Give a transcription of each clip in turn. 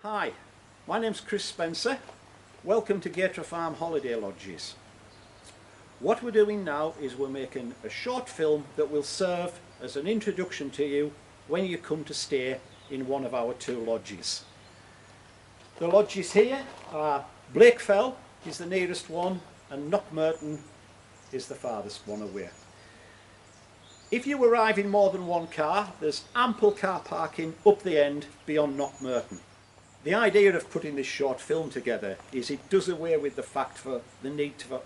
Hi, my name's Chris Spencer. Welcome to Gatra Farm Holiday Lodges. What we're doing now is we're making a short film that will serve as an introduction to you when you come to stay in one of our two lodges. The lodges here are Blakefell is the nearest one and Knockmerton is the farthest one away. If you arrive in more than one car, there's ample car parking up the end beyond Knockmerton. The idea of putting this short film together is it does away with the fact for the need for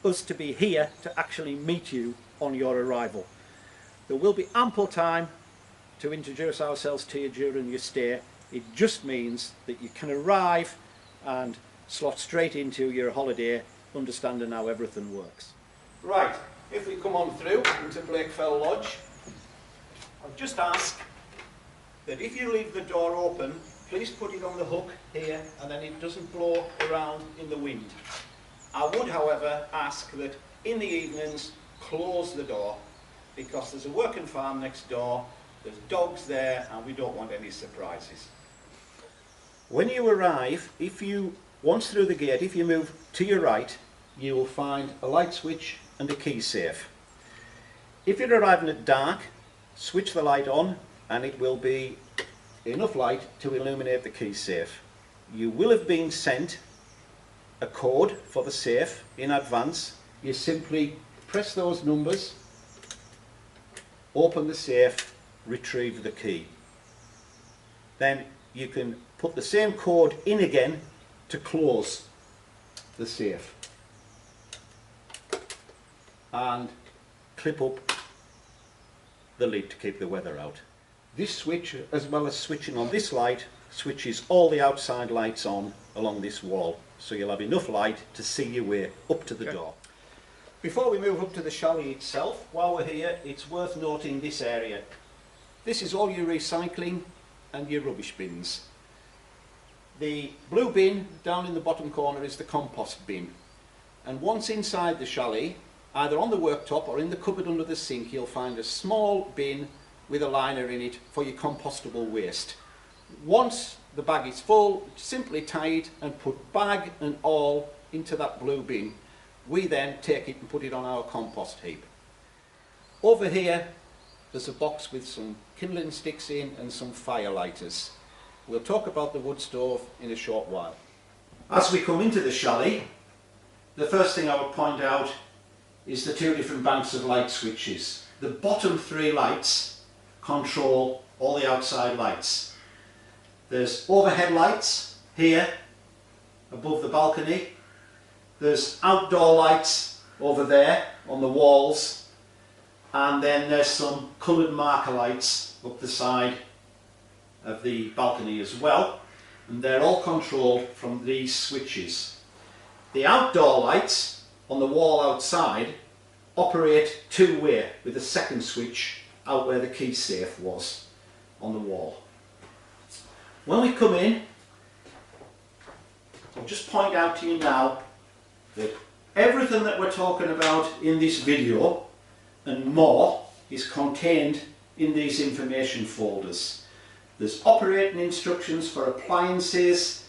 us to be here to actually meet you on your arrival. There will be ample time to introduce ourselves to you during your stay. It just means that you can arrive and slot straight into your holiday, understanding how everything works. Right, if we come on through into Blakefell Lodge, I'll just ask that if you leave the door open, please put it on the hook here and then it doesn't blow around in the wind. I would, however, ask that in the evenings close the door because there's a working farm next door, there's dogs there and we don't want any surprises. When you arrive, once through the gate, if you move to your right, you will find a light switch and a key safe. If you're arriving at dark, switch the light on and it will be enough light to illuminate the key safe. You will have been sent a code for the safe in advance. You simply press those numbers, open the safe, retrieve the key. Then you can put the same code in again to close the safe and clip up the lid to keep the weather out. This switch, as well as switching on this light, switches all the outside lights on along this wall, so you'll have enough light to see your way up to the door. Before we move up to the chalet itself, while we're here, it's worth noting this area. This is all your recycling and your rubbish bins. The blue bin down in the bottom corner is the compost bin, and once inside the chalet, either on the worktop or in the cupboard under the sink, you'll find a small bin with a liner in it for your compostable waste. Once the bag is full, simply tie it and put bag and all into that blue bin. We then take it and put it on our compost heap. Over here there's a box with some kindling sticks in and some fire lighters. We'll talk about the wood stove in a short while. As we come into the chalet, the first thing I would point out is the two different banks of light switches. The bottom three lights control all the outside lights. There's overhead lights here above the balcony. There's outdoor lights over there on the walls, and then there's some coloured marker lights up the side of the balcony as well, and they're all controlled from these switches. The outdoor lights on the wall outside operate two-way with a second switch out where the key safe was on the wall. When we come in, I'll just point out to you now that everything that we're talking about in this video and more is contained in these information folders. There's operating instructions for appliances,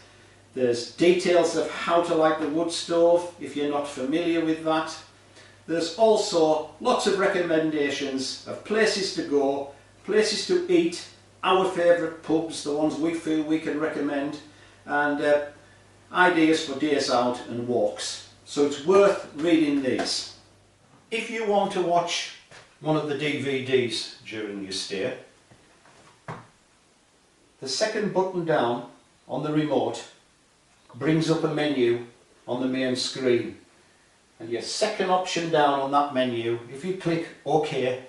there's details of how to light the wood stove if you're not familiar with that. There's also lots of recommendations of places to go, places to eat, our favourite pubs, the ones we feel we can recommend, and ideas for days out and walks. So it's worth reading these. If you want to watch one of the DVDs during your stay, the second button down on the remote brings up a menu on the main screen. And your second option down on that menu, if you click OK,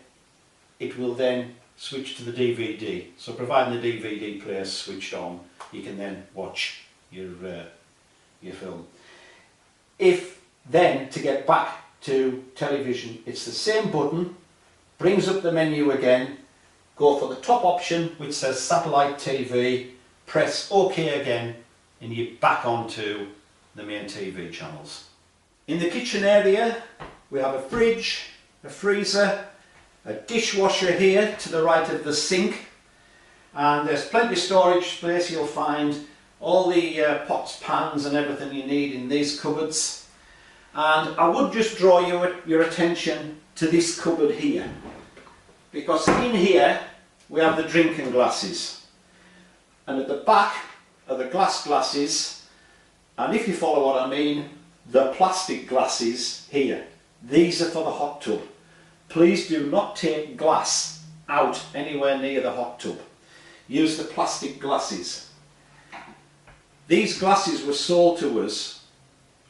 it will then switch to the DVD. So providing the DVD player is switched on, you can then watch your film. If then, to get back to television, it's the same button, brings up the menu again, go for the top option which says satellite TV, press OK again, and you're back onto the main TV channels. In the kitchen area we have a fridge, a freezer, a dishwasher here to the right of the sink, and there's plenty of storage space. You'll find all the pots, pans and everything you need in these cupboards. And I would just draw your attention to this cupboard here, because in here we have the drinking glasses, and at the back are the glass glasses, and if you follow what I mean, the plastic glasses here. These are for the hot tub. Please do not take glass out anywhere near the hot tub. Use the plastic glasses. These glasses were sold to us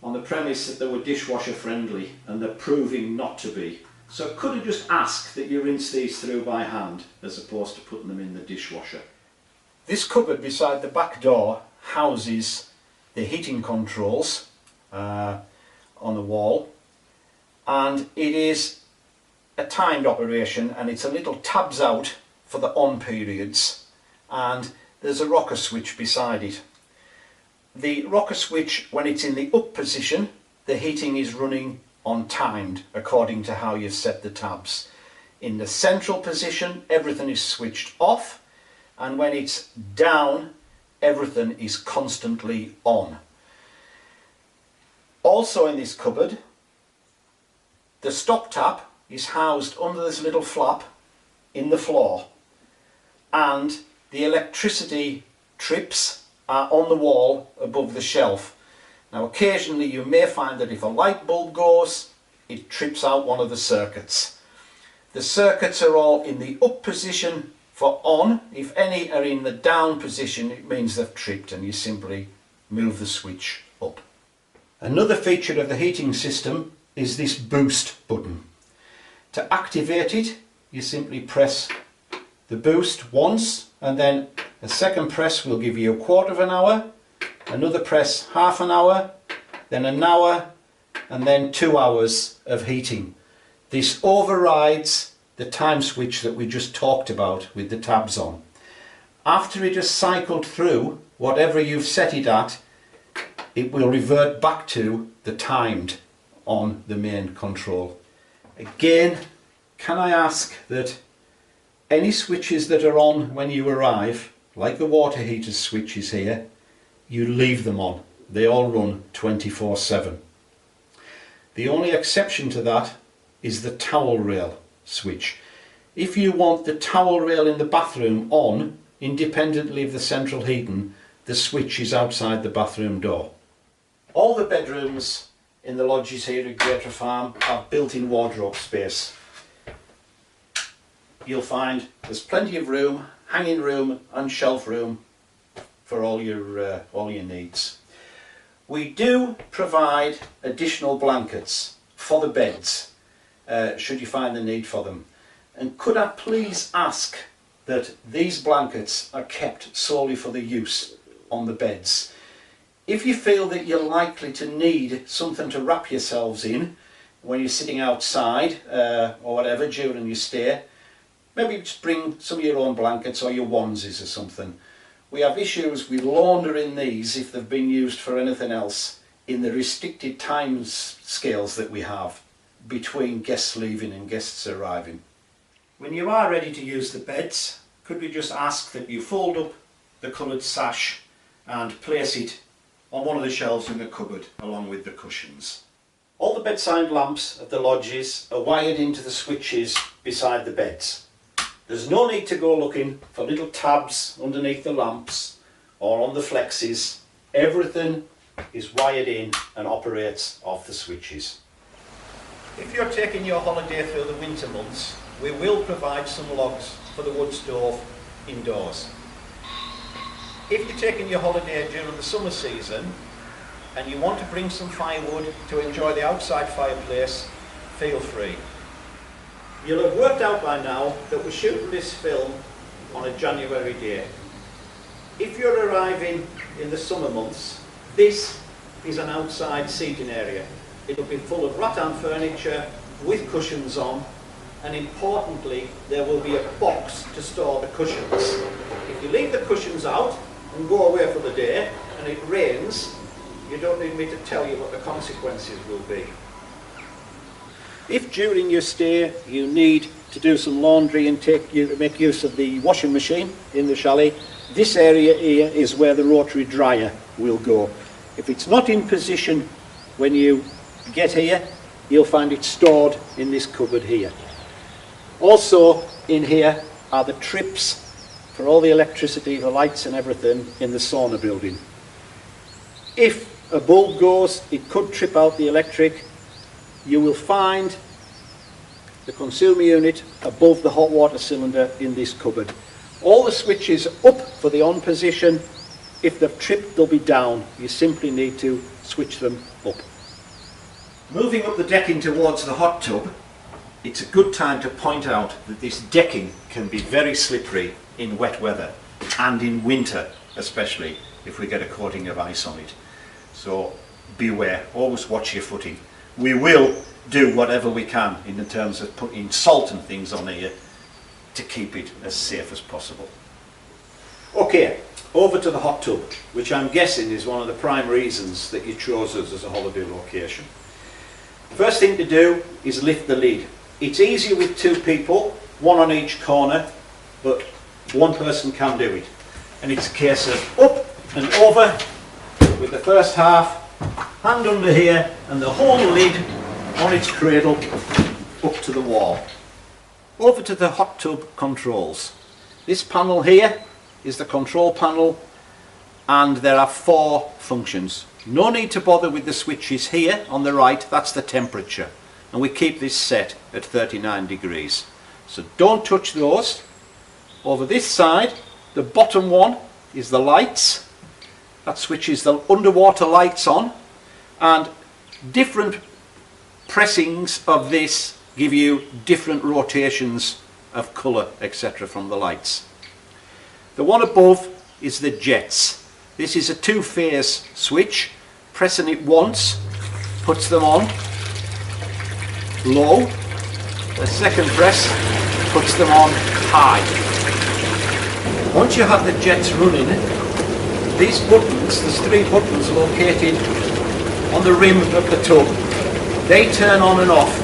on the premise that they were dishwasher friendly, and they're proving not to be. So could I just ask that you rinse these through by hand as opposed to putting them in the dishwasher. This cupboard beside the back door houses the heating controls on the wall, and it is a timed operation, and it's a little tabs out for the on periods, and there's a rocker switch beside it. The rocker switch, when it's in the up position, the heating is running on timed according to how you've set the tabs. In the central position, everything is switched off, and when it's down, everything is constantly on. Also in this cupboard, the stop tap is housed under this little flap in the floor, and the electricity trips are on the wall above the shelf. Now occasionally you may find that if a light bulb goes, it trips out one of the circuits. The circuits are all in the up position for on. If any are in the down position, it means they've tripped, and you simply move the switch up. Another feature of the heating system is this boost button. To activate it, you simply press the boost once, and then a second press will give you a quarter of an hour, another press half an hour, then an hour, and then 2 hours of heating. This overrides the time switch that we just talked about with the tabs on. After it has cycled through whatever you've set it at, it will revert back to the timed on the main control. Again, can I ask that any switches that are on when you arrive, like the water heater switches here, you leave them on. They all run 24/7. The only exception to that is the towel rail switch. If you want the towel rail in the bathroom on, independently of the central heating, the switch is outside the bathroom door. All the bedrooms in the lodges here at Gatra Farm have built-in wardrobe space. You'll find there's plenty of room, hanging room and shelf room for all your needs. We do provide additional blankets for the beds, should you find the need for them. And could I please ask that these blankets are kept solely for the use on the beds. If you feel that you're likely to need something to wrap yourselves in when you're sitting outside or whatever during your stay, maybe just bring some of your own blankets or your onesies or something. We have issues with laundering these if they've been used for anything else in the restricted time scales that we have between guests leaving and guests arriving. When you are ready to use the beds, could we just ask that you fold up the coloured sash and place it on one of the shelves in the cupboard along with the cushions. All the bedside lamps at the lodges are wired into the switches beside the beds. There's no need to go looking for little tabs underneath the lamps or on the flexes. Everything is wired in and operates off the switches. If you're taking your holiday through the winter months, we will provide some logs for the wood stove indoors. If you're taking your holiday during the summer season and you want to bring some firewood to enjoy the outside fireplace, feel free. You'll have worked out by now that we're shooting this film on a January day. If you're arriving in the summer months, this is an outside seating area. It'll be full of rattan furniture with cushions on, and importantly there will be a box to store the cushions. If you leave the cushions out and go away for the day and it rains, you don't need me to tell you what the consequences will be. If during your stay you need to do some laundry and make use of the washing machine in the chalet, this area here is where the rotary dryer will go. If it's not in position when you get here, you'll find it stored in this cupboard here. Also in here are the trips for all the electricity, the lights and everything in the sauna building. If a bulb goes, it could trip out the electric. You will find the consumer unit above the hot water cylinder in this cupboard. All the switches up for the on position. If they've tripped, they'll be down. You simply need to switch them up. Moving up the decking towards the hot tub, it's a good time to point out that this decking can be very slippery in wet weather and in winter, especially if we get a coating of ice on it. So beware, always watch your footing. We will do whatever we can in terms of putting salt and things on here to keep it as safe as possible. Okay, over to the hot tub, which I'm guessing is one of the prime reasons that you chose us as a holiday location. First thing to do is lift the lid. It's easier with two people, one on each corner, but one person can do it. And it's a case of up and over with the first half, hand under here, and the whole lid on its cradle up to the wall. Over to the hot tub controls. This panel here is the control panel, and there are 4 functions. No need to bother with the switches here on the right, that's the temperature, and we keep this set at 39 degrees. So don't touch those. Over this side, the bottom one is the lights. That switches the underwater lights on, and different pressings of this give you different rotations of colour, etc. from the lights. The one above is the jets. This is a 2-phase switch. Pressing it once puts them on low. The second press puts them on high. Once you have the jets running, these buttons, there's 3 buttons located on the rim of the tub. They turn on and off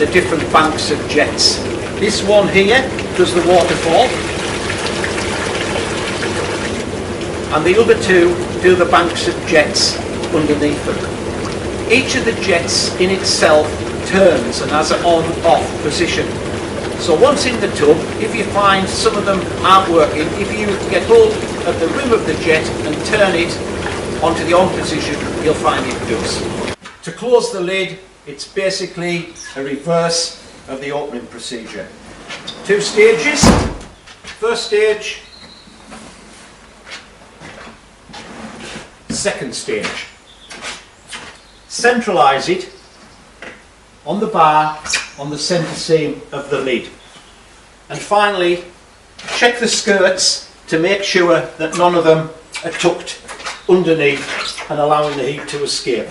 the different banks of jets. This one here does the waterfall, and the other 2 do the banks of jets underneath them. Each of the jets in itself turns and has an on-off position. So once in the tub, if you find some of them aren't working, if you get hold of the rim of the jet and turn it onto the on position, you'll find it does. To close the lid, it's basically a reverse of the opening procedure. 2 stages. First stage, second stage. Centralise it on the bar on the centre seam of the lid. And finally, check the skirts to make sure that none of them are tucked underneath and allowing the heat to escape.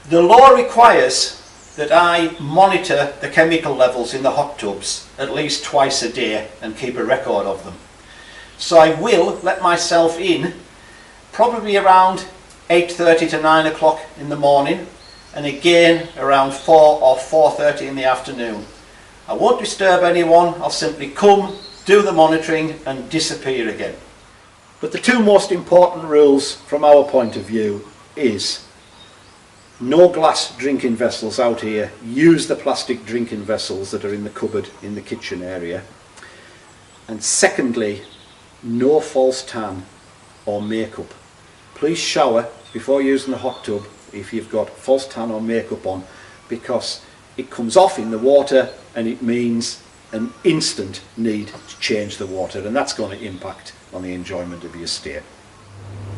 The law requires that I monitor the chemical levels in the hot tubs at least twice a day and keep a record of them. So I will let myself in probably around 8:30 to 9 o'clock in the morning, and again around 4 or 4:30 in the afternoon. I won't disturb anyone, I'll simply come, do the monitoring and disappear again. But the 2 most important rules from our point of view is no glass drinking vessels out here. Use the plastic drinking vessels that are in the cupboard in the kitchen area. And secondly, no false tan or makeup. Please shower before using the hot tub if you've got false tan or makeup on, because it comes off in the water and it means an instant need to change the water, and that's going to impact on the enjoyment of your stay.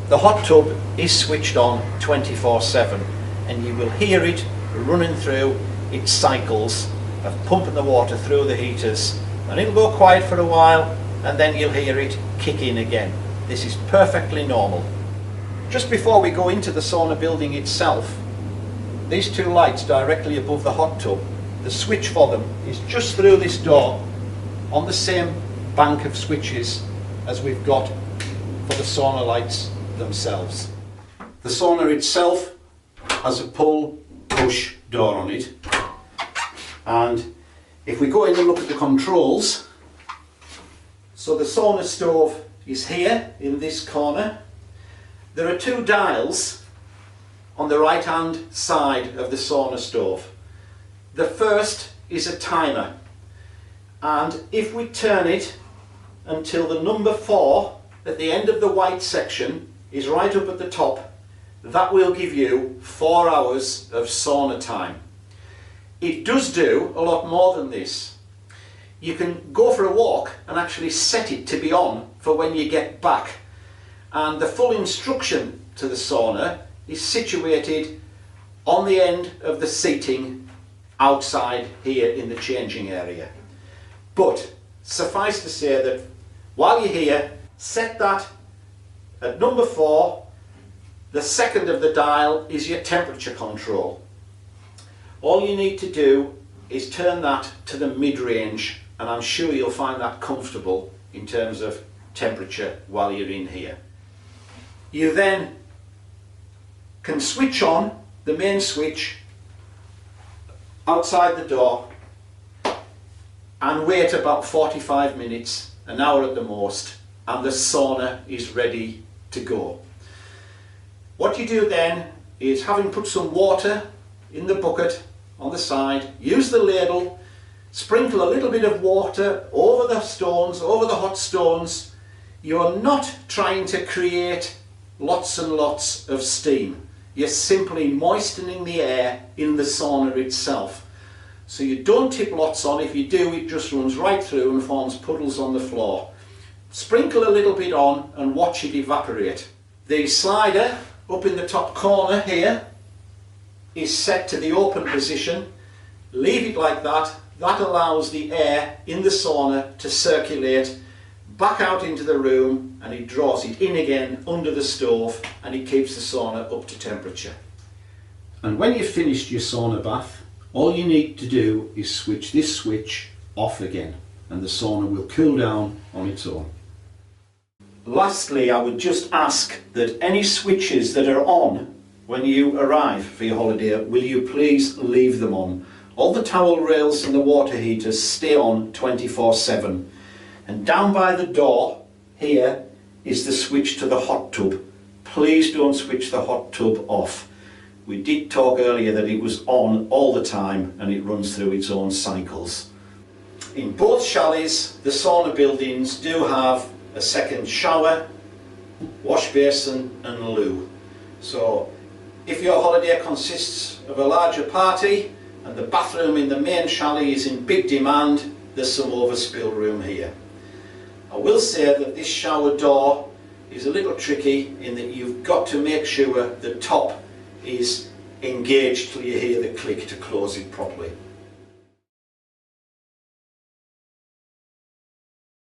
The hot tub is switched on 24/7, and you will hear it running through its cycles of pumping the water through the heaters, and it'll go quiet for a while and then you'll hear it kick in again. This is perfectly normal. Just before we go into the sauna building itself, these 2 lights directly above the hot tub, the switch for them is just through this door on the same bank of switches as we've got for the sauna lights themselves. The sauna itself has a pull-push door on it, and if we go in and look at the controls, So the sauna stove is here in this corner. There are two dials on the right hand side of the sauna stove. The first is a timer, and if we turn it until the number 4 at the end of the white section is right up at the top, that will give you 4 hours of sauna time. It does do a lot more than this. You can go for a walk and actually set it to be on for when you get back, and the full instruction to the sauna is situated on the end of the seating outside here in the changing area. But suffice to say that while you're here, set that at number 4. The second of the dial is your temperature control. All you need to do is turn that to the mid-range, and I'm sure you'll find that comfortable in terms of temperature while you're in here. You then can switch on the main switch outside the door and wait about 45 minutes, an hour at the most, and the sauna is ready to go. What you do then is, having put some water in the bucket on the side, use the ladle, sprinkle a little bit of water over the stones, over the hot stones. You're not trying to create lots and lots of steam. You're simply moistening the air in the sauna itself. So you don't tip lots on. If you do, it just runs right through and forms puddles on the floor. Sprinkle a little bit on and watch it evaporate. The slider up in the top corner here is set to the open position. Leave it like that. That allows the air in the sauna to circulate back out into the room, and it draws it in again under the stove, and it keeps the sauna up to temperature. And when you've finished your sauna bath, all you need to do is switch this switch off again, and the sauna will cool down on its own. Lastly, I would just ask that any switches that are on when you arrive for your holiday, will you please leave them on. All the towel rails and the water heaters stay on 24/7. And down by the door here is the switch to the hot tub. Please don't switch the hot tub off. We did talk earlier that it was on all the time and it runs through its own cycles. In both chalets, the sauna buildings do have a second shower, wash basin and loo. So if your holiday consists of a larger party and the bathroom in the main chalet is in big demand, there's some overspill room here. I will say that this shower door is a little tricky in that you've got to make sure the top is engaged till you hear the click to close it properly.